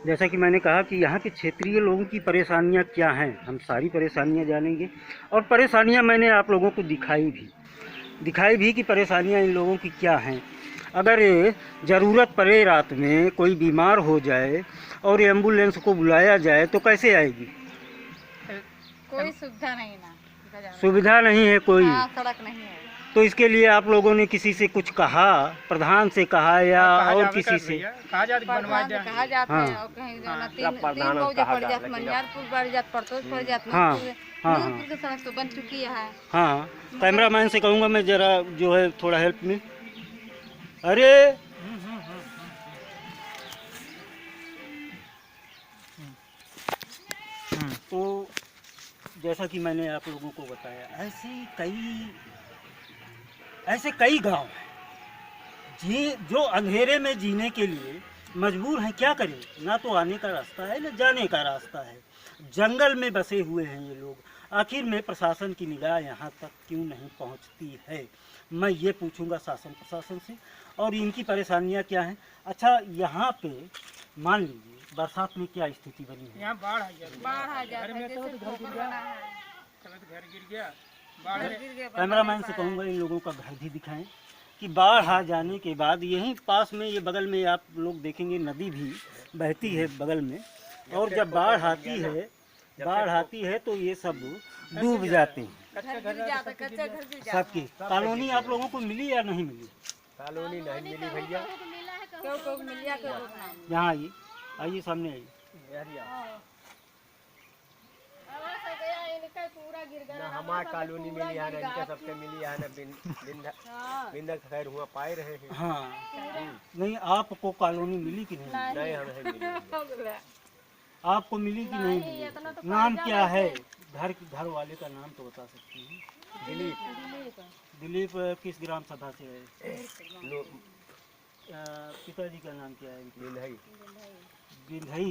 जैसा कि मैंने कहा कि यहाँ के क्षेत्रीय लोगों की परेशानियाँ क्या हैं, हम सारी परेशानियाँ जानेंगे और परेशानियाँ मैंने आप लोगों को दिखाई भी कि परेशानियाँ इन लोगों की क्या हैं। अगर ज़रूरत पड़े रात में कोई बीमार हो जाए और एम्बुलेंस को बुलाया जाए तो कैसे आएगी? कोई सुविधा नहीं ना, सुविधा नहीं है कोई। हाँ, सड़क नहीं है। तो इसके लिए आप लोगों ने किसी से कुछ कहा, प्रधान से कहा या और किसी से? कहा जाता है और कहीं जाना तीन मौजे पड़ जात, मनियारपुर पड़ जात, परतोष पड़ जात, नूरपुर की सड़क तो बन चुकी है। हाँ, कैमरामैन से कहूँगा मैं ज़रा जो है थोड़ा हेल्प में। अरे तो जैसा कि मैंने आप लोगों को बताया, ऐसे कई गांव हैं जो अंधेरे में जीने के लिए मजबूर हैं। क्या करें, ना तो आने का रास्ता है ना जाने का रास्ता है। जंगल में बसे हुए हैं ये लोग। आखिर में प्रशासन की निगाह यहाँ तक क्यों नहीं पहुँचती है, मैं ये पूछूंगा शासन प्रशासन से। और इनकी परेशानियाँ क्या हैं। अच्छा, यहाँ पे मान लीजिए बरसात में क्या स्थिति बनी है? यहाँ बाढ़ आ जाती है। कैमरामैन से कहूँगा इन लोगों का घर भी दिखाएं कि बाढ़ आ जाने के बाद यहीं पास में ये बगल में आप लोग देखेंगे नदी भी बहती है बगल में, और जब बाढ़ आती है तो ये सब डूब जाते हैं। सबकी कॉलोनी आप लोगों को मिली या नहीं मिली? कॉलोनी नहीं मिली भैया। यहाँ आइए सामने आइए। ना हमारे कॉलोनी मिली है, ना इनका सबके मिली है, ना बिंदा खैर हुआ पाए रहे हैं। हाँ, नहीं आपको कॉलोनी मिली कि नहीं? नहीं, हमें मिली। आपको मिली कि नहीं मिली? नाम क्या है घर वाले का नाम तो बता सकती हैं? दिलीप किस ग्राम सभा से है? पिताजी का नाम क्या है? बिंधई।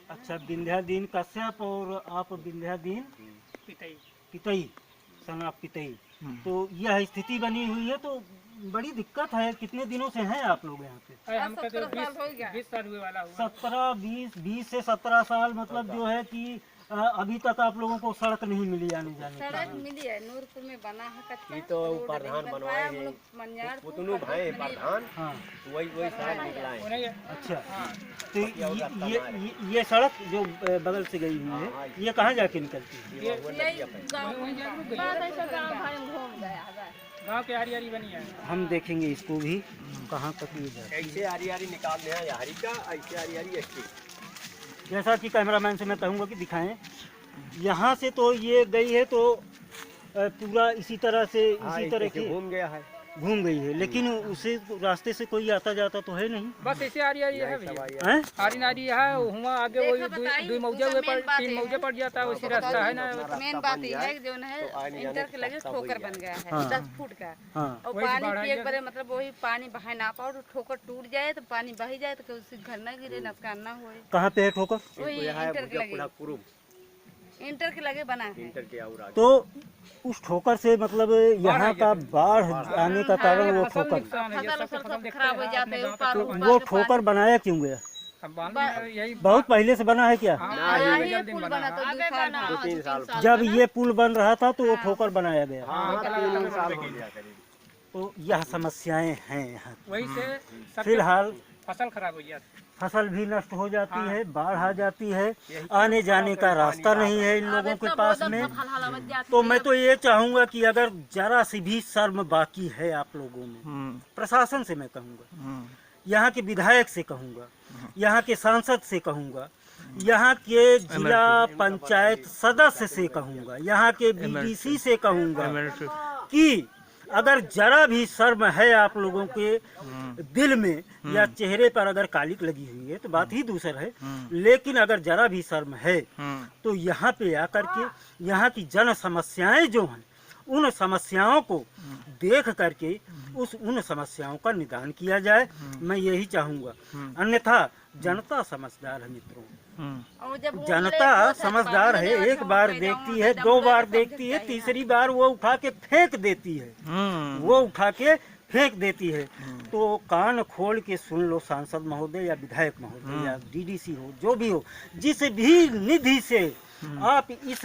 अच्छा, विंध्यादीन कश्यप और आप विंध्यादीन पितई, सन आप पितई। तो यह स्थिति बनी हुई है, तो बड़ी दिक्कत है। कितने दिनों से हैं आप लोग यहाँ पे? हमका तो 20 साल हुए वाला हुआ। 20 से 17 साल, मतलब जो है कि अभी तक आप लोगों को सड़क नहीं मिली आने जाने की? सड़क मिली है, नूरपुर में बना है कच्चा। ये तो प्रधान बनवाए हैं, पुतनू भाई प्रधान। हाँ, वही सड़क निकला है। अच्छा, तो ये सड़क जो बगल से गई हुई है, ये कहाँ जाके निकलती है? गाँव के हरियारी बनी है। हम देखेंगे इसको भी कहाँ तक ये जाए। ऐसे हरियारी निकालने हैं हरी का, ऐसे हरियारी ऐसे। जैसा कि कैमरामैन से मैं कहूँगा कि दिखाएं, यहाँ से तो ये गई है तो पूरा इसी तरह की घूम गई है, लेकिन उसे रास्ते से कोई आता जाता तो है नहीं। बस ऐसे आ रही है भैया, हारी नारी है हुआ आगे वही दो मौजे हुए पर 3 मौजे पड़ जाता है, उसी रास्ता है ना। मेन बात ये है जो है इंटर के लगे ठोकर बन गया है 10 फुट का, और पानी एक बार मतलब वही पानी बहा ना पाओ तो ठोकर टूट जाए तो पानी बह जाए तो उससे घर न गिरे, नुकसान ना हो। कहाँ पे है ठोकर? वही इंटर के लगे बना है। तो उस ठोकर से मतलब यहाँ का बाढ़ आने का कारण वो ठोकर खराब हो जाते हैं। तो वो ठोकर बनाया क्यों गया? बहुत पहले से बना है क्या? जब ये पुल बन रहा था तो वो ठोकर बनाया गया। तो यह समस्याएं हैं यहाँ। वही से फिलहाल फसल खराब हो जाती है, फसल भी नष्ट हो जाती है, बाढ़ आ जाती है, आने जाने का रास्ता नहीं है इन लोगों के पास में। तो मैं तो ये चाहूँगा कि अगर जरा सी भी शर्म बाकी है आप लोगों में, प्रशासन से मैं कहूँगा, यहाँ के विधायक से कहूँगा, यहाँ के सांसद से कहूँगा, यहाँ के जिला पंचायत सदस्य से कहूँगा, यहाँ के बीडीसी से कहूँगा कि अगर जरा भी शर्म है आप लोगों के दिल में या चेहरे पर अगर कालिक लगी हुई है तो बात ही दूसर है, लेकिन अगर जरा भी शर्म है तो यहाँ पे आकर के यहाँ की जन समस्याएं जो हैं उन समस्याओं को देख करके उन समस्याओं का निदान किया जाए, मैं यही चाहूँगा। अन्यथा जनता समझदार है मित्रों, जनता समझदार है। एक बार देखती है, 2 बार देखती है, तीसरी बार वो उठा के फेंक देती है, वो उठा के फेंक देती है। तो कान खोल के सुन लो सांसद महोदय या विधायक महोदय या डीडीसी हो, जो भी हो, जिस भी निधि से आप इस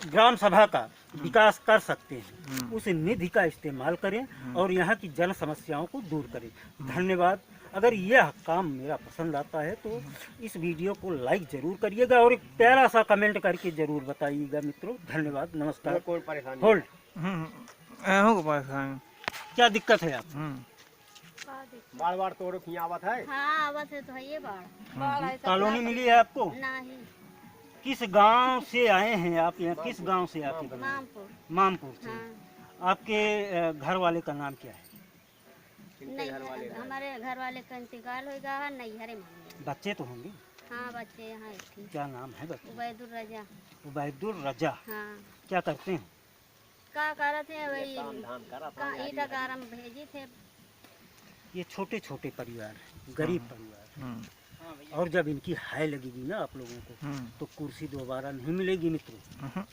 ग्राम सभा का विकास कर सकते हैं, उस निधि का इस्तेमाल करें और यहाँ की जन समस्याओं को दूर करें। धन्यवाद। अगर यह काम मेरा पसंद आता है तो इस वीडियो को लाइक जरूर करिएगा और एक प्यारा सा कमेंट करके जरूर बताइएगा मित्रों। धन्यवाद, नमस्कार। कौन परेशानी? होल्ड। परेशान क्या दिक्कत है आप? बार बार तो रुकिया आवत है। हाँ आवत है तो है ये बाढ़ कॉलोनी मिली है आपको? नहीं। किस गांव से आए हैं आप यहाँ? किस गांव से आपके बगल? मामपुर। मामपुर से। हाँ। आपके घर वाले का नाम क्या है? नहीं, हमारे घर वाले का इंतकाल हो गया है, नहीं हरे मांगे। बच्चे तो होंगे? हाँ बच्चे यहाँ थे। क्या नाम है बच्चे? उबैदुर रजा। उबैदुर रजा। हाँ। क्या करते हैं? क्या करते हैं वही ईटा कारम भेजी थे। ये छोटे छोटे परिवार हैं, गरीब परिवार हैं। और जब इनकी हाय लगेगी ना आप लोगों को, तो कुर्सी दोबारा नहीं मिलेगी मित्रों,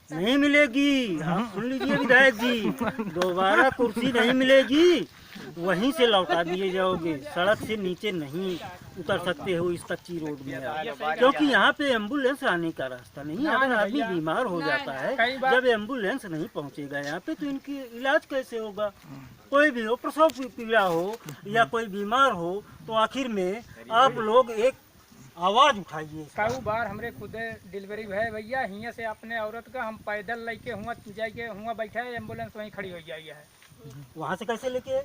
नहीं मिलेगी। आप सुन लीजिए विधायक जी, दोबारा कुर्सी नहीं मिलेगी, वहीं से लौटा दिए जाओगे। सड़क से नीचे नहीं उतर सकते हो इस कच्ची रोड में आप, क्योंकि यहाँ पे एम्बुलेंस आने का रास्ता नहीं है। अगर आदमी बीमार हो जाता है, जब एम्बुलेंस नहीं पहुँचेगा यहाँ पे, तो इनकी इलाज कैसे होगा? कोई भी हो, प्रसव पीड़ा हो या कोई बीमार हो, तो आखिर में आप लोग एक आवाज उठाइए। कई बार हमरे खुद डिलीवरी है भैया, हियाँ से अपने औरत का हम पैदल लेके हुआ जाके हुआ बैठे, एम्बुलेंस वहीं खड़ी हो जाई है। वहाँ से कैसे लेके?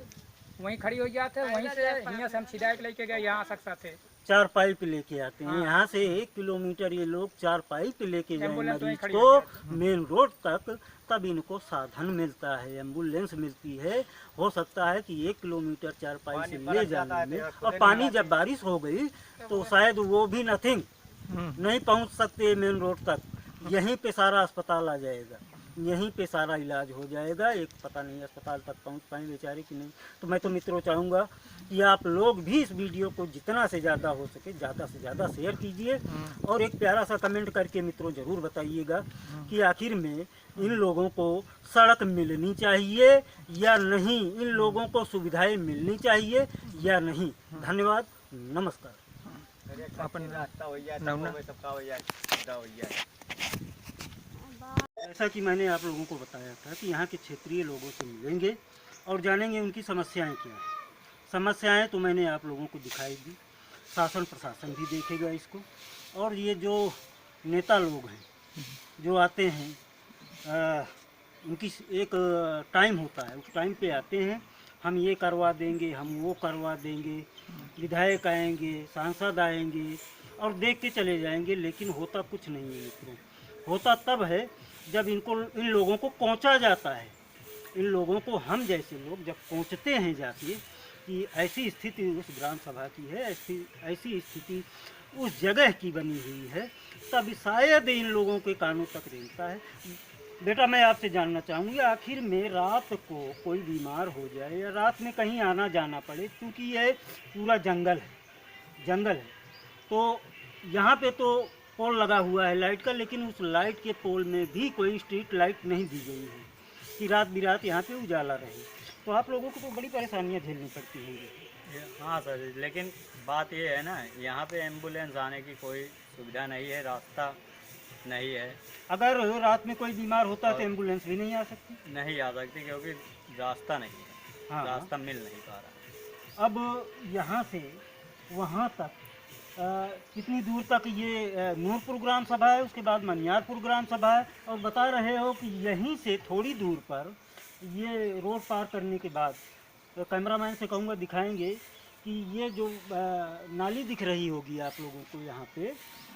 वहीं खड़ी हो जाते, वहीं से हियाँ से हम सीधा लेके गए यहाँ आ सकते थे। 4 पाइप लेके आते हैं यहाँ से 1 किलोमीटर, ये लोग 4 पाइप लेके जाए मरीज को मेन रोड तक, तब इनको साधन मिलता है, एम्बुलेंस मिलती है। हो सकता है कि 1 किलोमीटर 4 पाइप से ले जाने में, और पानी जब बारिश हो गई तो शायद वो भी नथिंग, नहीं पहुंच सकते मेन रोड तक। यहीं पे सारा अस्पताल आ जाएगा, यहीं पे सारा इलाज हो जाएगा। एक पता नहीं अस्पताल तक पहुंच पाए बेचारे कि नहीं। तो मैं तो मित्रों चाहूँगा कि आप लोग भी इस वीडियो को जितना से ज़्यादा हो सके ज़्यादा से ज़्यादा शेयर कीजिए और एक प्यारा सा कमेंट करके मित्रों ज़रूर बताइएगा कि आखिर में इन लोगों को सड़क मिलनी चाहिए या नहीं, इन लोगों को सुविधाएं मिलनी चाहिए या नहीं। धन्यवाद, नमस्कार। जैसा कि मैंने आप लोगों को बताया था कि यहाँ के क्षेत्रीय लोगों से मिलेंगे और जानेंगे उनकी समस्याएं क्या हैं। समस्याएं तो मैंने आप लोगों को दिखाई दी, शासन प्रशासन भी देखेगा इसको। और ये जो नेता लोग हैं जो आते हैं, उनकी एक टाइम होता है, उस टाइम पे आते हैं, हम ये करवा देंगे, हम वो करवा देंगे, विधायक आएंगे, सांसद आएंगे और देख के चले जाएंगे, लेकिन होता कुछ नहीं है मित्रों। होता तब है जब इन लोगों को पहुंचा जाता है। इन लोगों को हम जैसे लोग जब पहुंचते हैं जाके कि ऐसी स्थिति उस ग्राम सभा की है, ऐसी स्थिति उस जगह की बनी हुई है, तब शायद इन लोगों के कानों तक रेंगता है। बेटा मैं आपसे जानना चाहूँगी, आखिर में रात को कोई बीमार हो जाए या रात में कहीं आना जाना पड़े, क्योंकि यह पूरा जंगल है, तो यहाँ पे तो पोल लगा हुआ है लाइट का, लेकिन उस लाइट के पोल में भी कोई स्ट्रीट लाइट नहीं दी गई है कि रात बिरात यहाँ पे उजाला रहे। तो आप लोगों को तो बड़ी परेशानियाँ झेलनी पड़ती होंगी। हाँ सर, लेकिन बात ये है ना, यहाँ पे एम्बुलेंस आने की कोई सुविधा नहीं है, रास्ता नहीं है। अगर रात में कोई बीमार होता है तो एम्बुलेंस भी नहीं आ सकती? नहीं आ सकती, क्योंकि रास्ता नहीं है। हाँ, रास्ता मिल नहीं पा रहा। अब यहाँ से वहाँ तक कितनी दूर तक ये नूरपुर ग्राम सभा है, उसके बाद मनियारपुर ग्राम सभा है, और बता रहे हो कि यहीं से थोड़ी दूर पर ये रोड पार करने के बाद, तो कैमरामैन से कहूँगा दिखाएंगे कि ये जो नाली दिख रही होगी आप लोगों को यहाँ पे,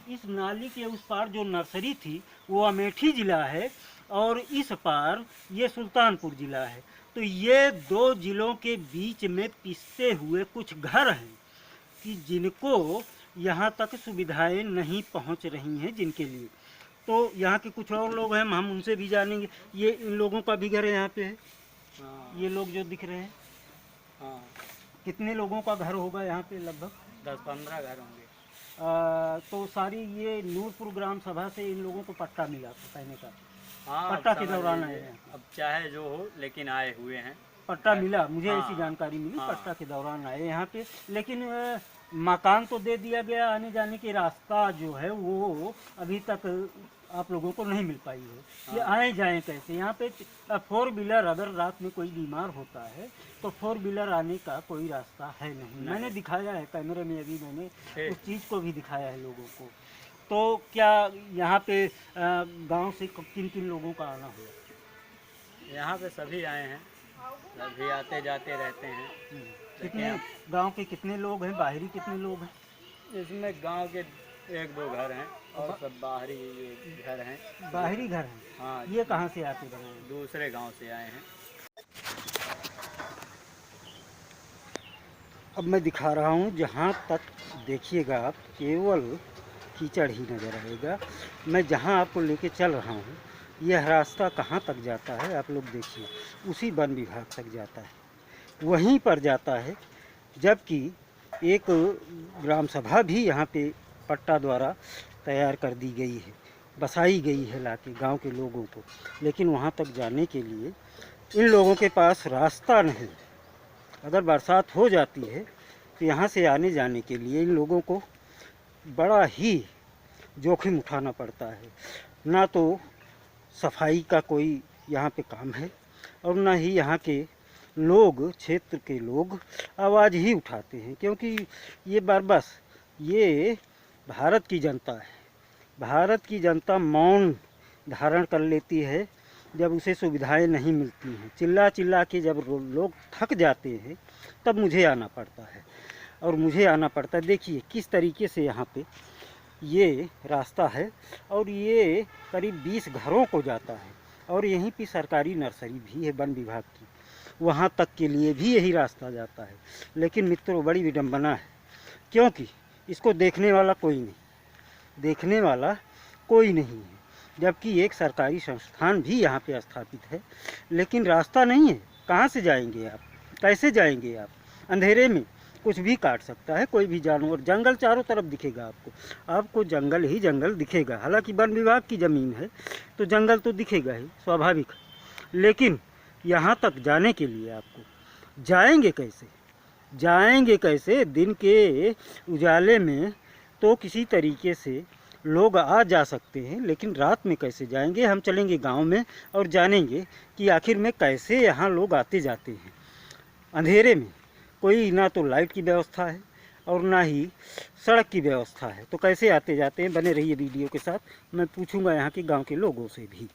इस नाली के उस पार जो नर्सरी थी वो अमेठी ज़िला है और इस पार ये सुल्तानपुर ज़िला है। तो ये 2 ज़िलों के बीच में पिसते हुए कुछ घर हैं कि जिनको यहाँ तक सुविधाएं नहीं पहुँच रही हैं, जिनके लिए। तो यहाँ के कुछ और लोग हैं, हम उनसे भी जानेंगे। ये इन लोगों का भी घर यहाँ पे है। ये लोग जो दिख रहे हैं, हाँ, कितने लोगों का घर होगा यहाँ पे? लगभग 10-15 घर होंगे। तो सारी ये नूरपुर ग्राम सभा से इन लोगों को पट्टा मिला था कहने का? हाँ, पट्टा के दौरान आए हैं। अब चाहे जो हो, लेकिन आए हुए हैं। पट्टा मिला, मुझे ऐसी जानकारी मिली, पट्टा के दौरान आए यहाँ पे। लेकिन मकान तो दे दिया गया, आने जाने की रास्ता जो है वो अभी तक आप लोगों को नहीं मिल पाई है। ये आए जाएं कैसे? यहाँ पे 4 व्हीलर अगर रात में कोई बीमार होता है तो 4 व्हीलर आने का कोई रास्ता है नहीं। मैंने दिखाया है कैमरे में, अभी मैंने उस चीज़ को भी दिखाया है लोगों को। तो क्या यहाँ पे गांव से किन किन लोगों का आना हुआ? यहाँ पे सभी आए हैं, सभी आते जाते रहते हैं। कितने गांव के कितने लोग हैं, बाहरी कितने लोग हैं? इसमें गांव के 1-2 घर हैं और सब बाहरी घर हैं। बाहरी घर हैं? हाँ। ये कहाँ से आके बनाए? दूसरे गांव से आए हैं। अब मैं दिखा रहा हूँ, जहाँ तक देखिएगा आप केवल कीचड़ ही नज़र आएगा। मैं जहाँ आपको लेके चल रहा हूँ, यह रास्ता कहाँ तक जाता है आप लोग देखिए, उसी वन विभाग तक जाता है, वहीं पर जाता है। जबकि एक ग्राम सभा भी यहाँ पे पट्टा द्वारा तैयार कर दी गई है, बसाई गई है लाके गांव के लोगों को, लेकिन वहाँ तक जाने के लिए इन लोगों के पास रास्ता नहीं। अगर बरसात हो जाती है तो यहाँ से आने जाने के लिए इन लोगों को बड़ा ही जोखिम उठाना पड़ता है। ना तो सफाई का कोई यहाँ पे काम है और ना ही यहाँ के लोग, क्षेत्र के लोग आवाज़ ही उठाते हैं, क्योंकि ये बस ये भारत की जनता है। भारत की जनता मौन धारण कर लेती है जब उसे सुविधाएं नहीं मिलती हैं। चिल्ला चिल्ला के जब लोग थक जाते हैं तब मुझे आना पड़ता है, और मुझे आना पड़ता है। देखिए किस तरीके से यहाँ पे ये रास्ता है, और ये करीब 20 घरों को जाता है, और यहीं पे सरकारी नर्सरी भी है वन विभाग की, वहाँ तक के लिए भी यही रास्ता जाता है। लेकिन मित्रों, बड़ी विडम्बना है, क्योंकि इसको देखने वाला कोई नहीं, देखने वाला कोई नहीं है। जबकि एक सरकारी संस्थान भी यहाँ पे स्थापित है, लेकिन रास्ता नहीं है। कहाँ से जाएंगे आप, कैसे जाएंगे आप? अंधेरे में कुछ भी काट सकता है, कोई भी जानवर। जंगल चारों तरफ दिखेगा आपको जंगल ही जंगल दिखेगा। हालांकि वन विभाग की ज़मीन है तो जंगल तो दिखेगा ही, स्वाभाविक। लेकिन यहाँ तक जाने के लिए आपको जाएंगे कैसे? जाएंगे कैसे? दिन के उजाले में तो किसी तरीके से लोग आ जा सकते हैं, लेकिन रात में कैसे जाएंगे? हम चलेंगे गांव में और जानेंगे कि आखिर में कैसे यहाँ लोग आते जाते हैं अंधेरे में। कोई ना तो लाइट की व्यवस्था है और ना ही सड़क की व्यवस्था है, तो कैसे आते जाते हैं? बने रहिए वीडियो के साथ, मैं पूछूंगा यहाँ के गांव के लोगों से भी।